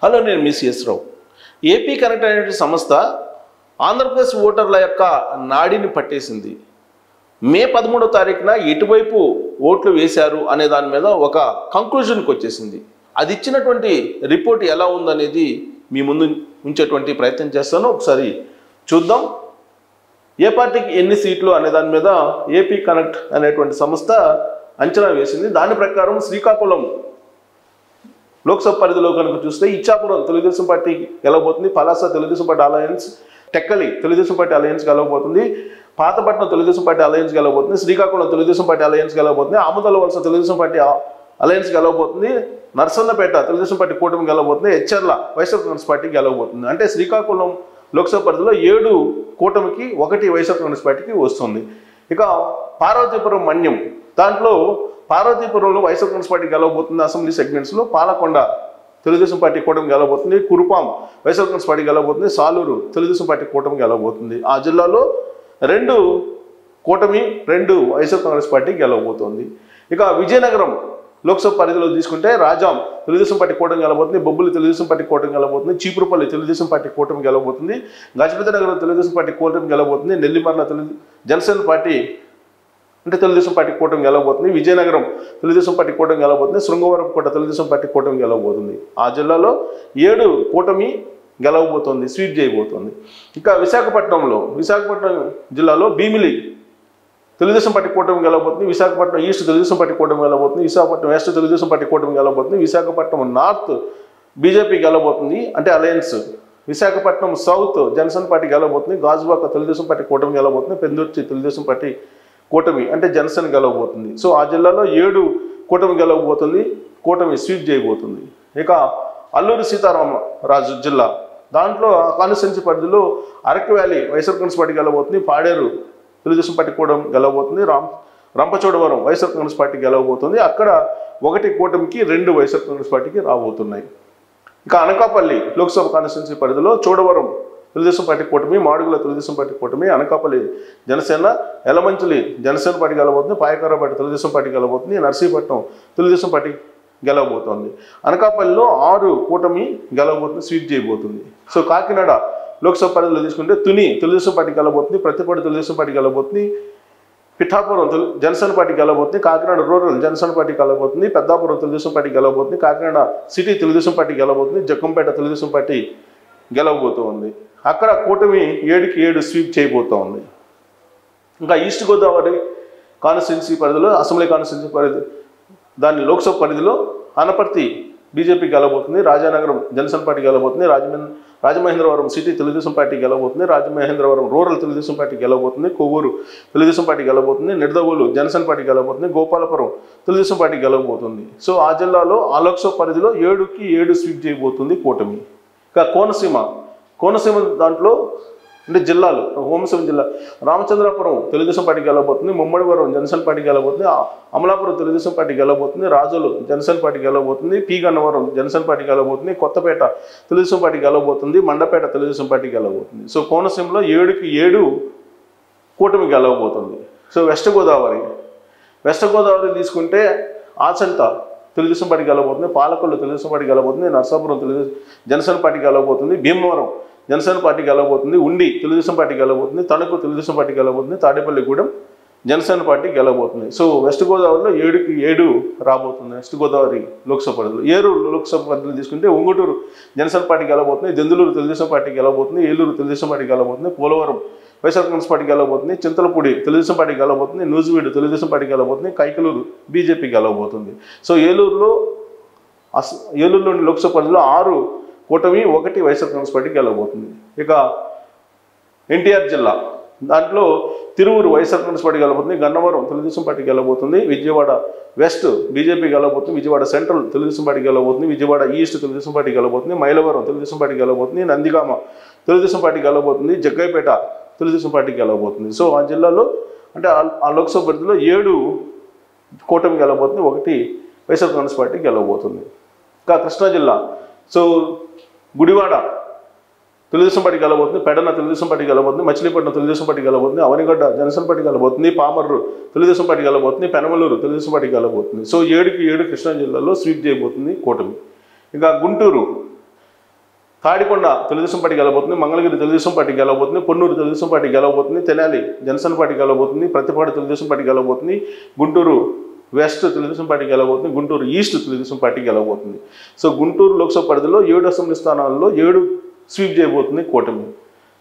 Hello, నేను మీ CS రావు. AP connect అనే సంస్థ ఆంధ్రప్రదేశ్ ఓటర్ల యొక్క నాడిని పట్టేసింది. మే 13వ తారీఖున ఎటువైపు ఓట్లు వేశారు అనే దాని మీద ఒక కంక్లూజన్కి వచ్చేసింది. అది ఇచ్చినటువంటి రిపోర్ట్ ఎలా ఉందనేది మీ ముందు ఉంచేటువంటి ప్రయత్నం చేస్తాను. ఒకసారి చూద్దాం. ఏ పార్టీకి ఎన్ని సీట్లు అనే దాని మీద ఏపీ కనెక్ట్ అనేటువంటి సంస్థ అంచనా వేసింది. దాని ప్రకారం శ్రీకాకుళం లోక్సభ పరిధిలో కనుక చూస్తే ఇచ్చాపురం తెలుగుదేశం పార్టీ గెలవబోతుంది, Palasa Telugu Desam party alliance, Tekkali Telugu Desam party alliance గెలవబోతుంది, పాతపట్నం తెలుగుదేశం పార్టీ అలయన్స్ గెలవబోతుంది, శ్రీకాకుళం తెలుగుదేశం పార్టీ అలయన్స్ గెలవబోతుంది, Amadalavalasa Telugu Desam party alliance గెలవబోతుంది, నర్సన్నపేట తెలుగుదేశం పార్టీ కూటమి గెలవబోతుంది, హెచ్ఆర్ల వైఎస్ఆర్ కాంగ్రెస్ పార్టీ గెలవబోతుంది. అంటే శ్రీకాకుళం లోక్సభ పరిధిలో 7 కూటమికి 1 వైఎస్ఆర్ కాంగ్రెస్ పార్టీకి వస్తుంది. ఇక పార్వతీపురం మన్యం, దాంట్లో పార్వతీపురంలో వైఎస్ఆర్ కాంగ్రెస్ పార్టీ గెలవబోతుంది. అసెంబ్లీ సెగ్మెంట్స్లో పాలకొండ తెలుగుదేశం పార్టీ కూటమి గెలవబోతుంది, కురుపాం వైఎస్ఆర్ కాంగ్రెస్ పార్టీ గెలవబోతుంది, సాలూరు తెలుగుదేశం పార్టీ కూటమి గెలవబోతుంది. ఆ జిల్లాలో 2 కూటమి 2 వైఎస్ఆర్ కాంగ్రెస్ పార్టీ గెలవబోతోంది. ఇక విజయనగరం లోక్సభ పరిధిలో తీసుకుంటే రాజాం తెలుగుదేశం పార్టీ కూటమి గెలవబోతుంది, బొబ్బులి తెలుగుదేశం పార్టీ కూటమి గెలవబోతుంది, చీపురుపల్లి తెలుగుదేశం పార్టీ కూటమి గెలవబోతుంది, గజపతి నగరం తెలుగుదేశం పార్టీ కూటమి గెలవబోతుంది, నెల్లిమర్ల జనసేన పార్టీ అంటే తెలుగుదేశం పార్టీ కూటమి గెలవబోతుంది, విజయనగరం తెలుగుదేశం పార్టీ కూటమి గెలవబోతుంది, శృంగవరం కోట తెలుగుదేశం పార్టీ కూటమి గెలవబోతుంది. ఆ జిల్లాలో 7 కూటమి గెలవబోతోంది, స్వీప్ చేయబోతోంది. ఇక విశాఖపట్నం జిల్లాలో భీమిలి తెలుగుదేశం పార్టీ కూటమి గెలవబోతుంది, విశాఖపట్నం ఈస్ట్ తెలుగుదేశం పార్టీ కూటమి గెలవబోతుంది, విశాఖపట్నం వెస్ట్ తెలుగుదేశం పార్టీ కూటమి గెలవబోతుంది, విశాఖపట్నం నార్త్ బీజేపీ గెలవబోతుంది అంటే alliance, Visakhapatnam south Janasena party గెలవబోతుంది, గాజువాక తెలుగుదేశం పార్టీ కూటమి గెలవబోతుంది, పెందుర్తి తెలుగుదేశం పార్టీ కూటమి అంటే జనసేన గెలవబోతుంది. సో ఆ జిల్లాలో 7 కూటమి గెలవబోతుంది, కూటమి స్వీప్ చేయబోతుంది. ఇక అల్లూరి సీతారామరాజు జిల్లా, దాంట్లో కాన్స్టిట్యున్సీ పరిధిలో Araku valley YSR Congress party గెలవబోతుంది, పాడేరు తెలుగుదేశం పార్టీ కూటమి గెలవబోతుంది, రంపచోడవరం వైఎస్ఆర్ కాంగ్రెస్ పార్టీ గెలవబోతుంది. అక్కడ 1 కూటమికి 2 వైఎస్ఆర్ కాంగ్రెస్ పార్టీకి రాబోతున్నాయి. ఇక అనకాపల్లి లోక్సభ కాన్స్టిట్యున్సీ పరిధిలో చోడవరం తెలుగుదేశం పార్టీ కూటమి, మాడుగుల తెలుగుదేశం పార్టీ కూటమి, అనకాపల్లి జనసేన, ఎలమంచిలి జనసేన పార్టీ గెలవబోతుంది, పాయకరాపేట తెలుగుదేశం పార్టీ గెలవబోతుంది, నర్సీపట్నం తెలుగుదేశం పార్టీ గెలవబోతోంది. అనకాపల్లిలో 6 కూటమి గెలవబోతుంది, స్వీప్ చేయబోతుంది. సో కాకినాడ లోక్సభ పరిధిలో తీసుకుంటే తుని తెలుగుదేశం పార్టీ గెలవబోతుంది, ప్రతిపాడు తెలుగుదేశం పార్టీ గెలవబోతుంది, పిఠాపురం జనసేన పార్టీ గెలవబోతుంది, కాకినాడ రూరల్ జనసేన పార్టీ గెలవబోతుంది, పెద్దాపురం తెలుగుదేశం పార్టీ గెలవబోతుంది, కాకినాడ సిటీ తెలుగుదేశం పార్టీ గెలవబోతుంది, జక్కంపేట తెలుగుదేశం పార్టీ గెలవబోతోంది. అక్కడ కూటమి 7కి 7 స్వీప్ చేయబోతూ ఉంది. ఇంకా ఈస్ట్ గోదావరి కాన్స్టిట్యున్సీ పరిధిలో అసెంబ్లీ కాన్స్టిట్యున్సీ పరిధి దాని లోక్సభ పరిధిలో అనపర్తి బీజేపీ గెలవబోతుంది, రాజానగరం జనసేన పార్టీ గెలవబోతుంది, రాజమహేంద్రవరం సిటీ తెలుగుదేశం పార్టీ గెలవబోతుంది, రాజమహేంద్రవరం రూరల్ తెలుగుదేశం పార్టీ గెలవబోతుంది, కొవ్వూరు తెలుగుదేశం పార్టీ గెలవబోతుంది, నిడదవోలు జనసేన పార్టీ గెలవబోతుంది, గోపాలపురం తెలుగుదేశం పార్టీ గెలవబోతుంది. సో ఆ జిల్లాలో ఆ లోక్సభ పరిధిలో 7కి 7 స్వీప్ చేయబోతుంది కూటమి. ఇక కోనసీమ దాంట్లో అంటే జిల్లాలు కోనసీమ జిల్లా రామచంద్రాపురం తెలుగుదేశం పార్టీ గెలవబోతుంది, ముమ్మడివరం జనసేన పార్టీ గెలవబోతుంది, అమలాపురం తెలుగుదేశం పార్టీ గెలవబోతుంది, రాజోలు జనసేన పార్టీ గెలవబోతుంది, పి గన్నవరం జనసేన పార్టీ గెలవబోతుంది, కొత్తపేట తెలుగుదేశం పార్టీ గెలవబోతుంది, మండపేట తెలుగుదేశం పార్టీ గెలవబోతుంది. సో కోనసీమలో 7కి 7 కూటమి గెలవబోతుంది. సో వెస్ట్ గోదావరి తీసుకుంటే ఆచంట తెలుగుదేశం పార్టీ గెలవబోతుంది, పాలకొల్లు తెలుగుదేశం పార్టీ గెలవబోతుంది, నర్సాపురం జనసేన పార్టీ గెలవబోతుంది, భీమవరం జనసేన పార్టీ గెలవబోతుంది, ఉండి తెలుగుదేశం పార్టీ గెలవబోతుంది, తణుకు తెలుగుదేశం పార్టీ గెలవబోతుంది, తాడేపల్లిగూడెం జనసేన పార్టీ గెలవబోతుంది. సో వెస్ట్ గోదావరిలో 7కి 7 రాబోతుంది వెస్ట్ గోదావరి లోక్సభ పరిధిలో. ఏలూరు లోక్సభ పరిధిలో తీసుకుంటే ఉంగుటూరు జనసేన పార్టీ గెలవబోతుంది, దెందులూరు తెలుగుదేశం పార్టీ గెలవబోతుంది, ఏలూరు తెలుగుదేశం పార్టీ గెలవబోతుంది, పోలవరం వైఎస్ఆర్ కాంగ్రెస్ పార్టీ గెలవబోతుంది, చింతలపూడి తెలుగుదేశం పార్టీ గెలవబోతుంది, నూజివీడు తెలుగుదేశం పార్టీ గెలవబోతుంది, కైకలూరు బీజేపీ గెలవబోతుంది. సో ఏలూరులోని లోక్సభ పరిధిలో 6 కూటమి 1 వైఎస్ఆర్ కాంగ్రెస్ పార్టీ గెలవబోతుంది. ఇక ఎన్టీఆర్ జిల్లా దాంట్లో తిరువురు వైఎస్ఆర్ కాంగ్రెస్ పార్టీ గెలవబోతుంది, గన్నవరం తెలుగుదేశం పార్టీ గెలవబోతుంది, విజయవాడ వెస్ట్ బీజేపీ గెలవబోతుంది, విజయవాడ సెంట్రల్ తెలుగుదేశం పార్టీ గెలవబోతుంది, విజయవాడ ఈస్ట్ తెలుగుదేశం పార్టీ గెలవబోతుంది, మైలవరం తెలుగుదేశం పార్టీ గెలవబోతుంది, నందిగామ తెలుగుదేశం పార్టీ గెలవబోతుంది, జగ్గైపేట తెలుగుదేశం పార్టీ గెలవబోతుంది. సో ఆ జిల్లాలో అంటే ఆ లోక్సభ పరిధిలో 7 కూటమి గెలవబోతుంది, 1 వైఎస్ఆర్ కాంగ్రెస్ పార్టీ గెలవబోతుంది. ఇంకా కృష్ణా జిల్లా సో గుడివాడ తెలుగుదేశం పార్టీ గెలవబోతుంది, పెడన తెలుగుదేశం పార్టీ గెలవబోతుంది, మచిలీపట్నం తెలుగుదేశం పార్టీ గెలవబోతుంది, అవనిగడ్డ జనసేన పార్టీ గెలవబోతుంది, పామర్రు తెలుగుదేశం పార్టీ గెలవబోతుంది, పెనమలూరు తెలుగుదేశం పార్టీ గెలవబోతుంది. సో 7కి 7 కృష్ణా జిల్లాలో స్వీప్ చేయబోతుంది కూటమి. ఇంకా గుంటూరు తాడికొండ తెలుగుదేశం పార్టీ గెలవబోతుంది, మంగళగిరి తెలుగుదేశం పార్టీ గెలవబోతుంది, పొన్నూరు తెలుగుదేశం పార్టీ గెలవబోతుంది, తెనాలి జనసేన పార్టీ గెలవబోతుంది, ప్రతిపాడు తెలుగుదేశం పార్టీ గెలవబోతుంది, గుంటూరు వెస్ట్ తెలుగుదేశం పార్టీ గెలవబోతుంది, గుంటూరు ఈస్ట్ తెలుగుదేశం పార్టీ గెలవబోతుంది. సో గుంటూరు లోక్సభ పరిధిలో 7 అసెంబ్లీ స్థానాల్లో 7 స్వీప్ చేయబోతుంది కూటమి.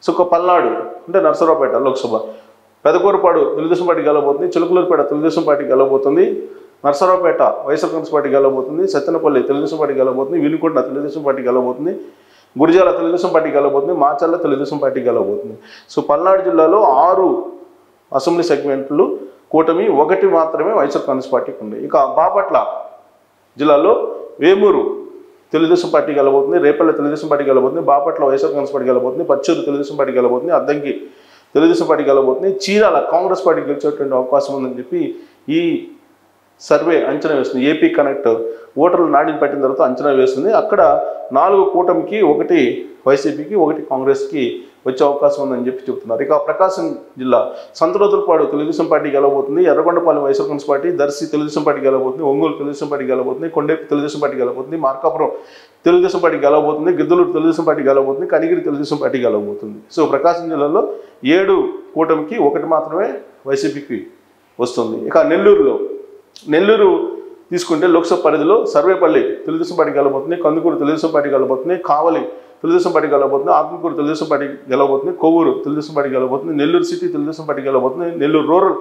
సో ఒక పల్నాడు అంటే నర్సరావుపేట లోక్సభ, పెదకూరుపాడు తెలుగుదేశం పార్టీ గెలవబోతుంది, చిలుకలూరుపేట తెలుగుదేశం పార్టీ గెలవబోతుంది, నర్సరావుపేట వైఎస్ఆర్ కాంగ్రెస్ పార్టీ గెలవబోతుంది, సత్తెనపల్లి తెలుగుదేశం పార్టీ గెలవబోతుంది, వినుకొండ తెలుగుదేశం పార్టీ గెలవబోతుంది, గురిజాల తెలుగుదేశం పార్టీ గెలవబోతుంది, మాచర్ల తెలుగుదేశం పార్టీ గెలవబోతుంది. సో పల్నాడు జిల్లాలో 6 అసెంబ్లీ సెగ్మెంట్లు కూటమి, 1 మాత్రమే వైఎస్ఆర్ కాంగ్రెస్ పార్టీకి ఉంది. ఇక బాపట్ల జిల్లాలో వేమూరు తెలుగుదేశం పార్టీ గెలవబోతుంది, రేపల్లె తెలుగుదేశం పార్టీ గెలవబోతుంది, బాపట్ల వైఎస్ఆర్ కాంగ్రెస్ పార్టీ గెలవబోతుంది, పచ్చూరు తెలుగుదేశం పార్టీ గెలవబోతుంది, అద్దంకి తెలుగుదేశం పార్టీ గెలవబోతుంది, చీరాల కాంగ్రెస్ పార్టీ గెలిచేటువంటి అవకాశం ఉందని చెప్పి ఈ సర్వే అంచనా వేస్తుంది. ఏపీ కనెక్ట్ ఓటర్లు నాడిని పట్టిన తర్వాత అంచనా వేస్తుంది. అక్కడ 4 కూటమికి, 1 వైసీపీకి, 1 కాంగ్రెస్కి వచ్చే అవకాశం ఉందని చెప్పి చెప్తున్నారు. ఇక ప్రకాశం జిల్లా సంతరోతులపాడు తెలుగుదేశం పార్టీ గెలవబోతుంది, Yerragondapalem YSR Congress party, Darsi Telugu Desam party గెలవబోతుంది, ఒంగోలు తెలుగుదేశం పార్టీ గెలవబోతుంది, కొండేపి తెలుగుదేశం పార్టీ గెలవబోతుంది, మార్కాపురం తెలుగుదేశం పార్టీ గెలవబోతుంది, గిద్దలూరు తెలుగుదేశం పార్టీ గెలవబోతుంది, కనిగిరి తెలుగుదేశం పార్టీ గెలవబోతుంది. సో ప్రకాశం జిల్లాలో 7 కూటమికి, 1 మాత్రమే వైసీపీకి వస్తుంది. ఇక నెల్లూరు తీసుకుంటే లోక్సభ పరిధిలో సర్వేపల్లి తెలుగుదేశం పార్టీ గెలవబోతుంది, కందుకూరు తెలుగుదేశం పార్టీ గెలవబోతుంది, కావలి తెలుగుదేశం పార్టీ గెలవబోతుంది, ఆత్మకూరు తెలుగుదేశం పార్టీ గెలవబోతుంది, కొవ్వూరు తెలుగుదేశం పార్టీ గెలవబోతుంది, నెల్లూరు సిటీ తెలుగుదేశం పార్టీ గెలవబోతుంది, నెల్లూరు రూరల్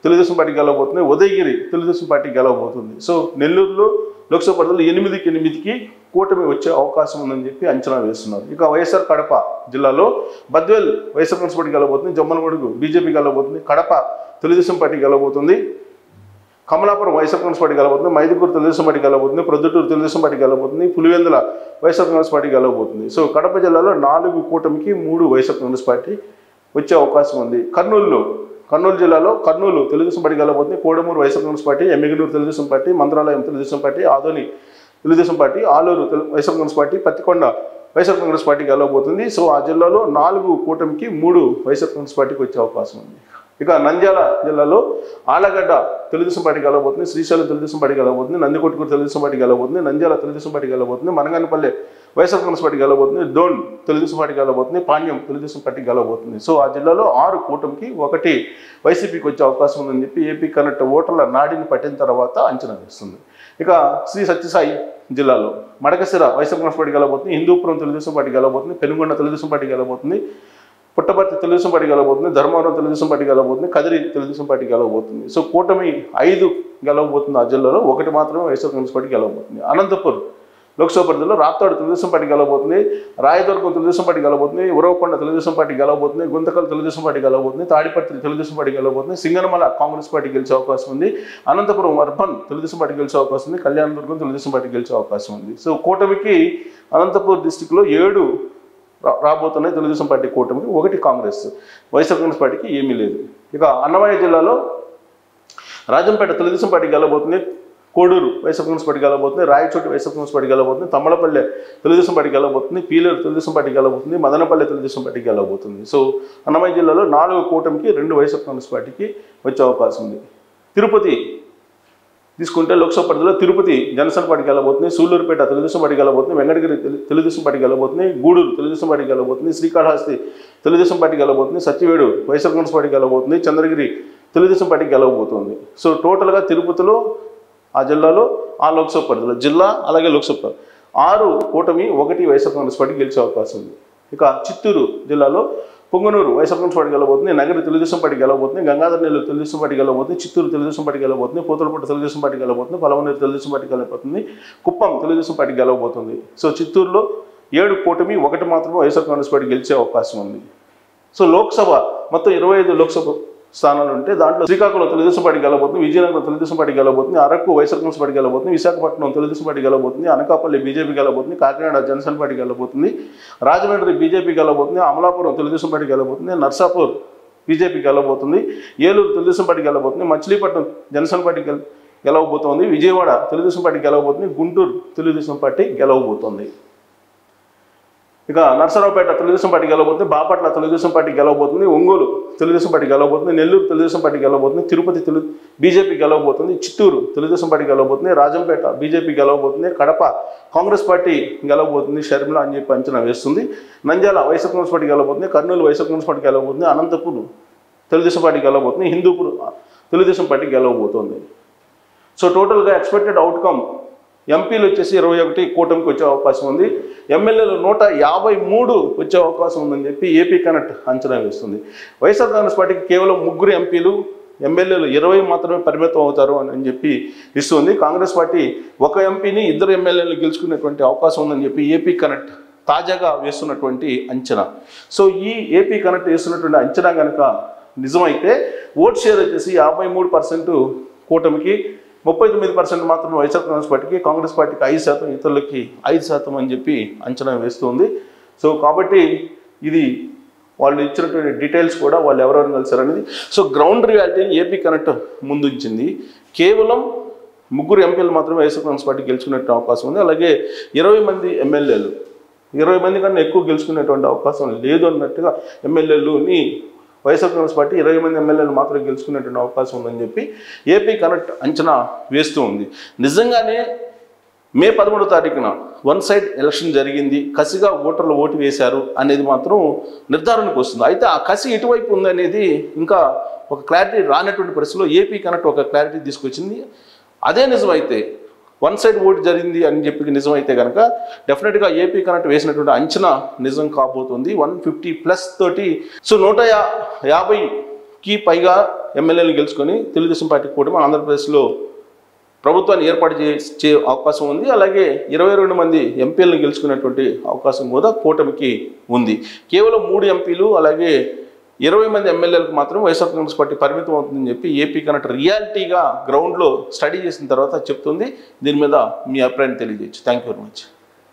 తెలుగుదేశం పార్టీ గెలవబోతుంది, ఉదయగిరి తెలుగుదేశం పార్టీ గెలవబోతుంది. సో నెల్లూరులో లోక్సభ పరిధిలో 8కి కూటమి వచ్చే అవకాశం ఉందని చెప్పి అంచనా వేస్తున్నారు. ఇక వైఎస్ఆర్ కడప జిల్లాలో బద్వేల్ వైఎస్ఆర్ కాంగ్రెస్ పార్టీ గెలవబోతుంది, జమ్మలమడుగు బీజేపీ గెలవబోతుంది, కడప తెలుగుదేశం పార్టీ గెలవబోతుంది, కమలాపురం వైఎస్ఆర్ కాంగ్రెస్ పార్టీ గెలవబోతుంది, మైదుకూరు తెలుగుదేశం పార్టీ గెలవబోతుంది, ప్రొద్దుటూరు తెలుగుదేశం పార్టీ గెలవబోతుంది, పులివెందుల వైఎస్ఆర్ కాంగ్రెస్ పార్టీ గెలవబోతుంది. సో కడప జిల్లాలో 4 కూటమికి, 3 వైఎస్ఆర్ కాంగ్రెస్ పార్టీ వచ్చే అవకాశం ఉంది. కర్నూలు జిల్లాలో కర్నూలు తెలుగుదేశం పార్టీ గెలవబోతుంది, Kodumur YSR Congress party, Yemmiganur Telugu Desam party, Mantralayam Telugu Desam party, Adoni Telugu Desam party, Alur YSR Congress party, Pattikonda YSR Congress party గెలవబోతుంది. సో ఆ జిల్లాలో 4 కూటమికి, 3 వైఎస్ఆర్ కాంగ్రెస్ పార్టీకి వచ్చే అవకాశం ఉంది. ఇక నంద్యాల జిల్లాలో ఆలగడ్డ తెలుగుదేశం పార్టీ గెలవబోతుంది, శ్రీశైలం తెలుగుదేశం పార్టీ గెలవబోతుంది, నందికొట్కూరు తెలుగుదేశం పార్టీ గెలవబోతుంది, నంద్యాల తెలుగుదేశం పార్టీ గెలవబోతుంది, మనగానపల్లె వైఎస్ఆర్ కాంగ్రెస్ పార్టీ గెలవబోతుంది, డోన్ తెలుగుదేశం పార్టీ గెలవబోతుంది, పాణ్యం తెలుగుదేశం పార్టీ గెలవబోతుంది. సో ఆ జిల్లాలో 6 కూటమికి, 1 వైసీపీకి వచ్చే అవకాశం ఉందని చెప్పి ఏపీ కనెక్ట్ ఓటర్ల నాడిని పట్టిన తర్వాత అంచనా వేస్తుంది. ఇక శ్రీ సత్యసాయి జిల్లాలో మడకశిర వైఎస్ఆర్ కాంగ్రెస్ పార్టీ గెలవబోతుంది, హిందూపురం తెలుగుదేశం పార్టీ గెలవబోతుంది, పెనుగొండ తెలుగుదేశం పార్టీ గెలవబోతుంది, పుట్టపర్తి తెలుగుదేశం పార్టీ గెలవబోతుంది, ధర్మవరం తెలుగుదేశం పార్టీ గెలవబోతుంది, కదిరి తెలుగుదేశం పార్టీ గెలవబోతుంది. సో కూటమి 5 గెలవబోతుంది. ఆ జిల్లాలో 1 మాత్రమే వైఎస్ఆర్ కాంగ్రెస్ పార్టీ గెలవబోతుంది. అనంతపూర్ లోక్సభ పరిధిలో రాప్తాడు తెలుగుదేశం పార్టీ గెలవబోతుంది, రాయదుర్గం తెలుగుదేశం పార్టీ గెలవబోతుంది, ఉరవకొండ తెలుగుదేశం పార్టీ గెలవబోతుంది, గుంతకల్ తెలుగుదేశం పార్టీ గెలవబోతుంది, తాడిపత్రి తెలుగుదేశం పార్టీ గెలవబోతుంది, సింగనమల కాంగ్రెస్ పార్టీ గెలిచే అవకాశం ఉంది, అనంతపురం అర్బన్ తెలుగుదేశం పార్టీ గెలిచే అవకాశం ఉంది, కళ్యాణదుర్గం తెలుగుదేశం పార్టీ గెలిచే అవకాశం ఉంది. సో కూటమికి అనంతపూర్ డిస్టిక్లో 7 రాబోతున్నాయి తెలుగుదేశం పార్టీ కూటమికి, 1 కాంగ్రెస్, వైఎస్ఆర్ కాంగ్రెస్ పార్టీకి ఏమీ లేదు. ఇక అన్నమయ్య జిల్లాలో రాజంపేట తెలుగుదేశం పార్టీ గెలవబోతుంది, కోడూరు వైఎస్ఆర్ కాంగ్రెస్ పార్టీ గెలవబోతుంది, రాయచోటి వైఎస్ఆర్ కాంగ్రెస్ పార్టీ గెలవబోతుంది, తమ్మలపల్లె తెలుగుదేశం పార్టీ గెలవబోతుంది, పీలేరు తెలుగుదేశం పార్టీ గెలవబోతుంది, మదనపల్లె తెలుగుదేశం పార్టీ గెలవబోతుంది. సో అన్నమయ్య జిల్లాలో 4 కూటమికి, 2 వైఎస్ఆర్ కాంగ్రెస్ పార్టీకి వచ్చే అవకాశం ఉంది. తిరుపతి తీసుకుంటే లోక్సభ పరిధిలో తిరుపతి జనసేన పార్టీ గెలవబోతుంది, సూళ్లూరుపేట తెలుగుదేశం పార్టీ గెలవబోతుంది, వెంకటగిరి తెలుగుదేశం పార్టీ గెలవబోతుంది, గూడూరు తెలుగుదేశం పార్టీ గెలవబోతుంది, శ్రీకాళహస్తి తెలుగుదేశం పార్టీ గెలవబోతుంది, సత్యవేడు వైఎస్ఆర్ కాంగ్రెస్ పార్టీ గెలవబోతుంది, చంద్రగిరి తెలుగుదేశం పార్టీ గెలవబోతుంది. సో టోటల్గా తిరుపతిలో ఆ జిల్లాలో ఆ లోక్సభ పరిధిలో జిల్లా అలాగే లోక్సభ 6 కూటమి, 1 వైఎస్ఆర్ కాంగ్రెస్ పార్టీ గెలిచే అవకాశం ఉంది. ఇక చిత్తూరు జిల్లాలో పొంగనూరు వైఎస్ఆర్ కాంగ్రెస్ పార్టీ గెలవబోతుంది, నగరి తెలుగుదేశం పార్టీ గెలవబోతుంది, గంగాధర నెల్లూరు తెలుగుదేశం పార్టీ గెలవబోతుంది, చిత్తూరు తెలుగుదేశం పార్టీ గెలవబోతుంది, పోతలపట్టు తెలుగుదేశం పార్టీ గెలవబోతుంది, పలమనేరు తెలుగుదేశం పార్టీ గెలవబోతుంది, కుప్పం తెలుగుదేశం పార్టీ గెలవబోతుంది. సో చిత్తూరులో 7 కూటమి, 1 మాత్రమే వైఎస్ఆర్ కాంగ్రెస్ పార్టీ గెలిచే అవకాశం ఉంది. సో లోక్సభ మొత్తం 25 లోక్సభ స్థానాలు ఉంటే దాంట్లో శ్రీకాకుళం తెలుగుదేశం పార్టీ గెలవబోతుంది, విజయనగరం తెలుగుదేశం పార్టీ గెలవబోతుంది, అరకు వైఎస్ఆర్ కాంగ్రెస్ పార్టీ గెలవబోతుంది, విశాఖపట్నం తెలుగుదేశం పార్టీ గెలవబోతుంది, అనకాపల్లి బీజేపీ గెలవబోతుంది, కాకినాడ జనసేన పార్టీ గెలవబోతుంది, రాజమండ్రి బీజేపీ గెలవబోతుంది, అమలాపురం తెలుగుదేశం పార్టీ గెలవబోతుంది, నర్సాపూర్ బీజేపీ గెలవబోతుంది, ఏలూరు తెలుగుదేశం పార్టీ గెలవబోతుంది, మచిలీపట్నం జనసేన పార్టీ గెలవబోతోంది, విజయవాడ తెలుగుదేశం పార్టీ గెలవబోతుంది, గుంటూరు తెలుగుదేశం పార్టీ గెలవబోతోంది. ఇక నర్సరావుపేట తెలుగుదేశం పార్టీ గెలవబోతుంది, బాపట్ల తెలుగుదేశం పార్టీ గెలవబోతుంది, ఒంగోలు తెలుగుదేశం పార్టీ గెలవబోతుంది, నెల్లూరు తెలుగుదేశం పార్టీ గెలవబోతుంది, తిరుపతి బీజేపీ గెలవబోతుంది, చిత్తూరు తెలుగుదేశం పార్టీ గెలవబోతుంది, రాజంపేట బీజేపీ గెలవబోతుంది, కడప కాంగ్రెస్ పార్టీ గెలవబోతుంది షర్మిల అని చెప్పి అంచనా వేస్తుంది, నంద్యాల వైఎస్ఆర్ కాంగ్రెస్ పార్టీ గెలవబోతుంది, కర్నూలు వైఎస్ఆర్ కాంగ్రెస్ పార్టీ గెలవబోతుంది, అనంతపూర్ తెలుగుదేశం పార్టీ గెలవబోతుంది, హిందూపూర్ తెలుగుదేశం పార్టీ గెలవబోతుంది. సో టోటల్గా ఎక్స్పెక్టెడ్ అవుట్కమ్ ఎంపీలు వచ్చేసి 21 కూటమికి వచ్చే అవకాశం ఉంది, ఎమ్మెల్యేలు 153 వచ్చే అవకాశం ఉందని చెప్పి ఏపీ కనెక్ట్ అంచనా వేస్తుంది. వైఎస్ఆర్ కాంగ్రెస్ పార్టీకి కేవలం 3 ఎంపీలు, ఎమ్మెల్యేలు 20 మాత్రమే పరిమితం అవుతారు అని చెప్పి ఇస్తుంది. కాంగ్రెస్ పార్టీ 1 ఎంపీని 2 ఎమ్మెల్యేలు గెలుచుకునేటువంటి అవకాశం ఉందని చెప్పి ఏపీ కనెక్ట్ తాజాగా వేస్తున్నటువంటి అంచనా. సో ఈ ఏపీ కనెక్ట్ వేస్తున్నటువంటి అంచనా కనుక నిజమైతే ఓట్ షేర్ వచ్చేసి 53% కూటమికి, 39% మాత్రం వైఎస్ఆర్ కాంగ్రెస్ పార్టీకి, కాంగ్రెస్ పార్టీకి 5%, ఇతరులకి 5% అని చెప్పి అంచనా వేస్తుంది. సో కాబట్టి ఇది వాళ్ళు ఇచ్చినటువంటి డీటెయిల్స్ కూడా వాళ్ళు ఎవరెవరు కలిసారనేది. సో గ్రౌండ్ రియాలిటీని ఏపీ కనెక్ట్ ముందుంచింది. కేవలం 3 ఎంపీలు మాత్రమే వైఎస్ఆర్ కాంగ్రెస్ పార్టీ గెలుచుకునే అవకాశం ఉంది. అలాగే 20 మంది ఎమ్మెల్యేలు, 20 మంది కన్నా ఎక్కువ గెలుచుకునేటువంటి అవకాశం లేదు అన్నట్టుగా ఎమ్మెల్యేలుని వైఎస్ఆర్ కాంగ్రెస్ పార్టీ 20 మంది ఎమ్మెల్యేలు మాత్రం గెలుచుకునేటువంటి అవకాశం ఉందని చెప్పి ఏపీ కనెక్ట్ అంచనా వేస్తూ ఉంది. నిజంగానే మే 13వ తారీఖున వన్ సైడ్ ఎలక్షన్ జరిగింది, కసిగా ఓటర్లు ఓటు వేశారు అనేది మాత్రం నిర్ధారణకు వస్తుంది. అయితే ఆ కసి ఎటువైపు ఉందనేది ఇంకా ఒక క్లారిటీ రానటువంటి పరిస్థితిలో ఏపీ కనెక్ట్ ఒక క్లారిటీ తీసుకొచ్చింది. అదే నిజమైతే వన్ సైడ్ ఓటు జరిగింది అని చెప్పి నిజమైతే కనుక డెఫినెట్గా ఏపీ కనెక్ట్ వేసినటువంటి అంచనా నిజం కాబోతుంది. 150+ తోటి సో 150కి పైగా ఎమ్మెల్యేలు గెలుచుకొని తెలుగుదేశం పార్టీ కూటమి ఆంధ్రప్రదేశ్లో ప్రభుత్వాన్ని ఏర్పాటు చేసే అవకాశం ఉంది. అలాగే 22 మంది ఎంపీలను గెలుచుకునేటువంటి అవకాశం కూడా కూటమికి ఉంది. కేవలం 3 ఎంపీలు అలాగే 20 మంది ఎమ్మెల్యేలకు మాత్రం వైఎస్ఆర్ కాంగ్రెస్ పార్టీ పరిమితం అవుతుందని చెప్పి ఏపీ కనెక్ట్ రియాలిటీగా గ్రౌండ్లో స్టడీ చేసిన తర్వాత చెప్తుంది. దీని మీద మీ అభిప్రాయం తెలియజేయచ్చు. Thank you very much.